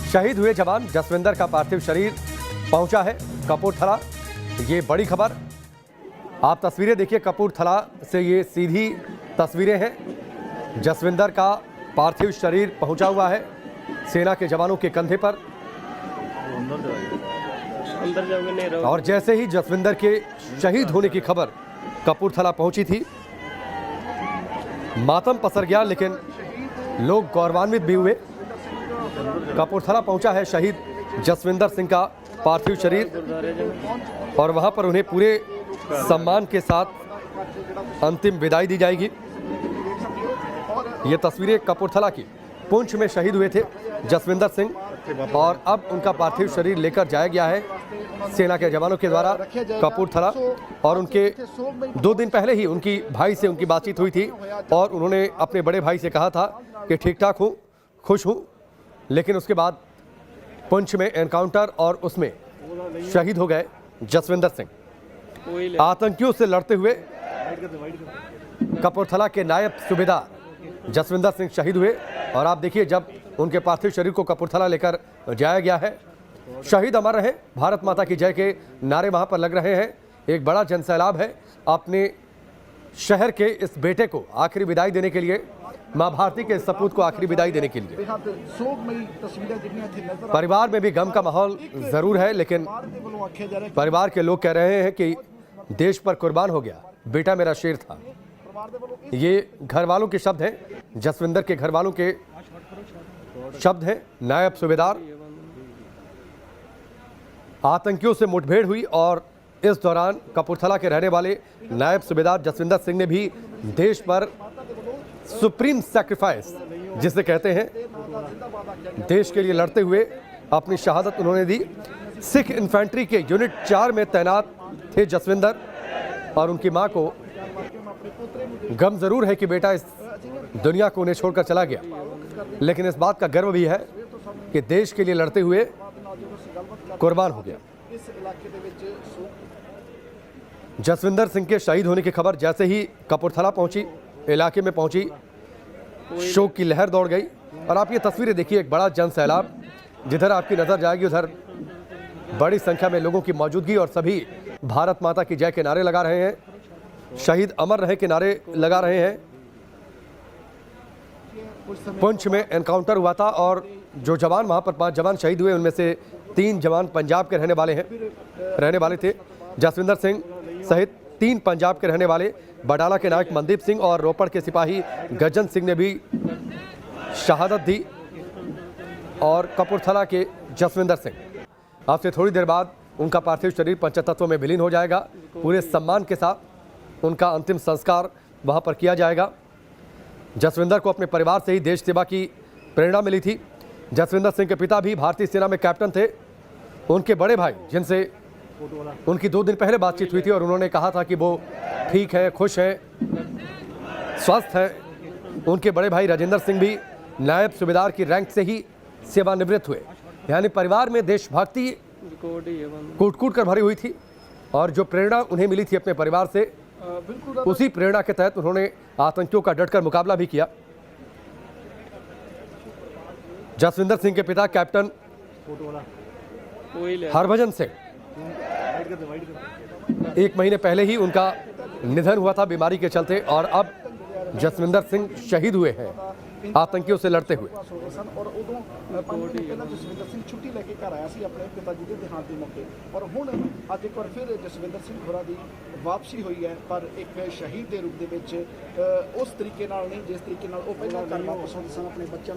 शहीद हुए जवान जसविंदर का पार्थिव शरीर पहुंचा है कपूरथला। ये बड़ी खबर। आप तस्वीरें देखिए, कपूरथला से ये सीधी तस्वीरें हैं। जसविंदर का पार्थिव शरीर पहुंचा हुआ है सेना के जवानों के कंधे पर। और जैसे ही जसविंदर के शहीद होने की खबर कपूरथला पहुंची थी, मातम पसर गया, लेकिन लोग गौरवान्वित भी हुए। कपूरथला पहुंचा है शहीद जसविंदर सिंह का पार्थिव शरीर और वहां पर उन्हें पूरे सम्मान के साथ अंतिम विदाई दी जाएगी। ये तस्वीरें कपूरथला की। पुंछ में शहीद हुए थे जसविंदर सिंह और अब उनका पार्थिव शरीर लेकर जाया गया है सेना के जवानों के द्वारा कपूरथला। और उनके 2 दिन पहले ही उनकी भाई से उनकी बातचीत हुई थी और उन्होंने अपने बड़े भाई से कहा था कि ठीक ठाक हूँ, खुश हूँ। लेकिन उसके बाद पुंछ में एनकाउंटर और उसमें शहीद हो गए जसविंदर सिंह। आतंकियों से लड़ते हुए कपूरथला के नायब सूबेदार जसविंदर सिंह शहीद हुए। और आप देखिए, जब उनके पार्थिव शरीर को कपूरथला लेकर जाया गया है, शहीद अमर रहे, भारत माता की जय के नारे वहां पर लग रहे हैं। एक बड़ा जनसैलाब है अपने शहर के इस बेटे को आखिरी विदाई देने के लिए, मां भारती के सपूत को आखिरी विदाई देने के लिए। परिवार में भी गम का माहौल जरूर है, लेकिन परिवार के लोग कह रहे हैं कि देश पर कुर्बान हो गया, बेटा मेरा शेर था। ये घर वालों के शब्द हैं, जसविंदर के घर वालों के शब्द हैं। नायब सूबेदार, आतंकियों से मुठभेड़ हुई और इस दौरान कपूरथला के रहने वाले नायब सूबेदार जसविंदर सिंह ने भी देश पर सुप्रीम सैक्रिफाइस जिसे कहते हैं, देश के लिए लड़ते हुए अपनी शहादत उन्होंने दी। सिख इन्फेंट्री के यूनिट 4 में तैनात थे जसविंदर और उनकी मां को गम जरूर है कि बेटा इस दुनिया को उन्हें छोड़कर चला गया, लेकिन इस बात का गर्व भी है कि देश के लिए लड़ते हुए कुर्बान हो गया। जसविंदर सिंह के शहीद होने की खबर जैसे ही कपूरथला पहुंची, इलाके में पहुंची, शोक की लहर दौड़ गई। और आप ये तस्वीरें देखिए, एक बड़ा जन सैलाब, जिधर आपकी नजर जाएगी उधर बड़ी संख्या में लोगों की मौजूदगी और सभी भारत माता की जय के नारे लगा रहे हैं, शहीद अमर रहे के नारे लगा रहे हैं। पुंछ में एनकाउंटर हुआ था और जो जवान वहां पर 5 जवान शहीद हुए, उनमें से 3 जवान पंजाब के रहने वाले थे। जसविंदर सिंह सहित 3 पंजाब के रहने वाले बडाला के नायक मनदीप सिंह और रोपड़ के सिपाही गजन सिंह ने भी शहादत दी। और कपूरथला के जसविंदर सिंह, अब से थोड़ी देर बाद उनका पार्थिव शरीर पंचतत्व में विलीन हो जाएगा। पूरे सम्मान के साथ उनका अंतिम संस्कार वहां पर किया जाएगा। जसविंदर को अपने परिवार से ही देश सेवा की प्रेरणा मिली थी। जसविंदर सिंह के पिता भी भारतीय सेना में कैप्टन थे। उनके बड़े भाई, जिनसे उनकी 2 दिन पहले बातचीत हुई थी और उन्होंने कहा था कि वो ठीक है, खुश हैं, स्वस्थ हैं, उनके बड़े भाई राजेंद्र सिंह भी नायब सूबेदार की रैंक से ही सेवानिवृत्त हुए। यानी परिवार में देशभक्ति कूट-कूट कर भरी हुई थी और जो प्रेरणा उन्हें मिली थी अपने परिवार से, उसी प्रेरणा के तहत उन्होंने आतंकियों का डटकर मुकाबला भी किया। जसविंदर सिंह के पिता कैप्टन हरभजन सिंह, 1 महीने पहले ही उनका निधन हुआ था बीमारी के चलते, और अब जसविंदर सिंह शहीद हुए हैं आतंकियों से लड़ते हुए। और उदों 5 महीने पहले जसविंदर सिंह छुट्टी लेके घर आया सी अपने पिता जी के देहांत के मौके, और हुण अज एक बार फिर जसविंदर सिंह होरां दी वापसी हुई है, पर एक शहीद के रूप दे विच उस तरीके नाल नहीं जिस तरीके नाल वो पहला घर वापस आउंदे सन अपने बच्चों